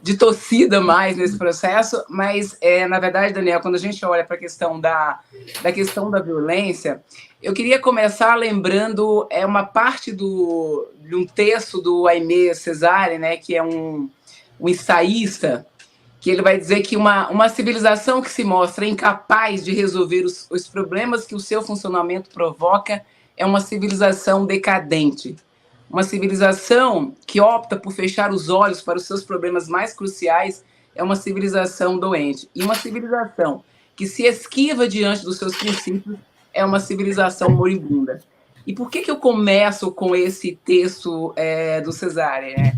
de torcida mais nesse processo, mas, na verdade, Daniel, quando a gente olha para a questão questão da violência, eu queria começar lembrando uma parte de um texto do Aimé Césaire, né, que é um ensaísta, que ele vai dizer que uma civilização que se mostra incapaz de resolver os problemas que o seu funcionamento provoca é uma civilização decadente. Uma civilização que opta por fechar os olhos para os seus problemas mais cruciais é uma civilização doente. E uma civilização que se esquiva diante dos seus princípios é uma civilização moribunda. E por que eu começo com esse texto do Césaire, né?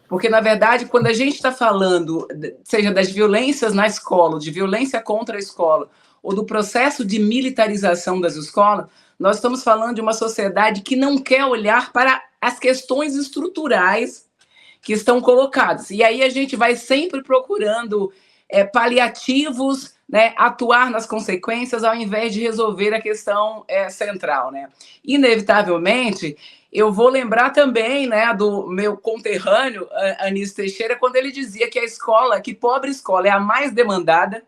Porque, na verdade, quando a gente está falando, seja das violências na escola, de violência contra a escola, ou do processo de militarização das escolas, nós estamos falando de uma sociedade que não quer olhar para as questões estruturais que estão colocadas. E aí a gente vai sempre procurando paliativos, né, atuar nas consequências ao invés de resolver a questão central, né? Inevitavelmente, eu vou lembrar também, né, do meu conterrâneo, Anísio Teixeira, quando ele dizia que a escola, que pobre escola é a mais demandada,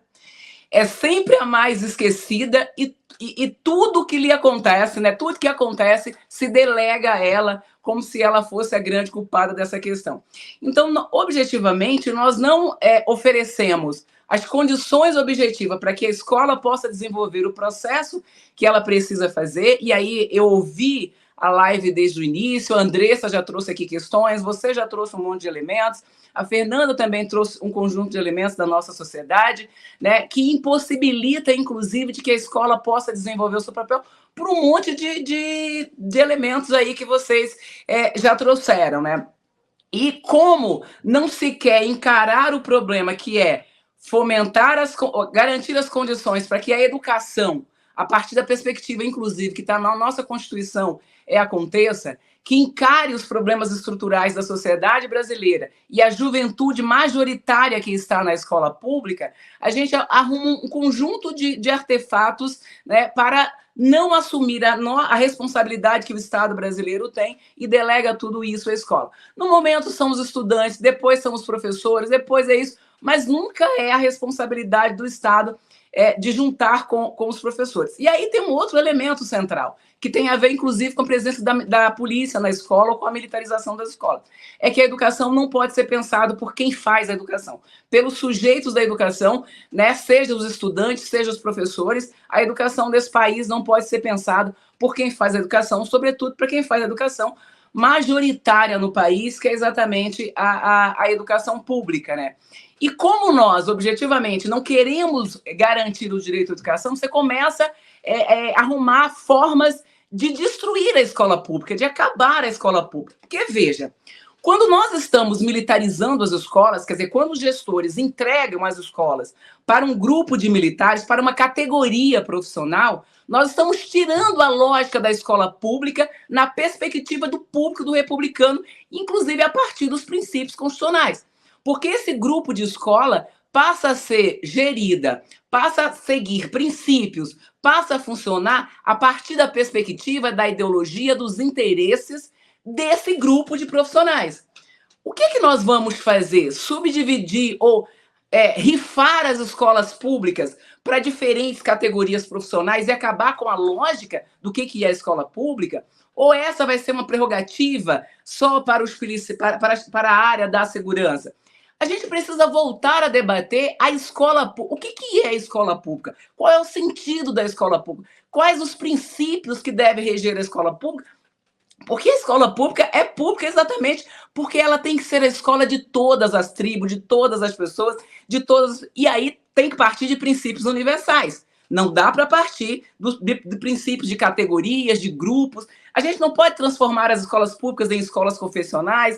é sempre a mais esquecida e tudo que lhe acontece, né, tudo que acontece se delega a ela como se ela fosse a grande culpada dessa questão. Então, objetivamente, nós não oferecemos as condições objetivas para que a escola possa desenvolver o processo que ela precisa fazer, e aí eu ouvi a live desde o início, a Andressa já trouxe aqui questões, você já trouxe um monte de elementos, a Fernanda também trouxe um conjunto de elementos da nossa sociedade, né, que impossibilita, inclusive, de que a escola possa desenvolver o seu papel por um monte de elementos aí que vocês já trouxeram, né? E como não se quer encarar o problema que é garantir as condições para que a educação, a partir da perspectiva, inclusive, que está na nossa Constituição, aconteça, que encare os problemas estruturais da sociedade brasileira e a juventude majoritária que está na escola pública, a gente arruma um conjunto de artefatos, né, para não assumir a responsabilidade que o Estado brasileiro tem e delega tudo isso à escola. No momento são os estudantes, depois são os professores, depois é isso, mas nunca é a responsabilidade do Estado de juntar com os professores. E aí tem um outro elemento central, que tem a ver, inclusive, com a presença da polícia na escola ou com a militarização das escolas. É que a educação não pode ser pensada por quem faz a educação, pelos sujeitos da educação, né? Seja os estudantes, seja os professores. A educação desse país não pode ser pensada por quem faz a educação, sobretudo para quem faz a educação majoritária no país, que é exatamente a educação pública, né? E como nós, objetivamente, não queremos garantir o direito à educação, você começa a arrumar formas de destruir a escola pública, de acabar a escola pública. Porque, veja, quando nós estamos militarizando as escolas, quer dizer, quando os gestores entregam as escolas para um grupo de militares, para uma categoria profissional, nós estamos tirando a lógica da escola pública na perspectiva do público, do republicano, inclusive a partir dos princípios constitucionais. Porque esse grupo de escola passa a ser gerida, passa a seguir princípios, passa a funcionar a partir da perspectiva da ideologia, dos interesses desse grupo de profissionais. O que nós vamos fazer? Subdividir ou rifar as escolas públicas para diferentes categorias profissionais e acabar com a lógica do que é a escola pública? Ou essa vai ser uma prerrogativa só para a área da segurança? A gente precisa voltar a debater a escola pública. O que é a escola pública? Qual é o sentido da escola pública? Quais os princípios que devem reger a escola pública? Porque a escola pública é pública exatamente porque ela tem que ser a escola de todas as tribos, de todas as pessoas, de todas. E aí tem que partir de princípios universais. Não dá para partir de princípios de categorias, de grupos. A gente não pode transformar as escolas públicas em escolas confessionais,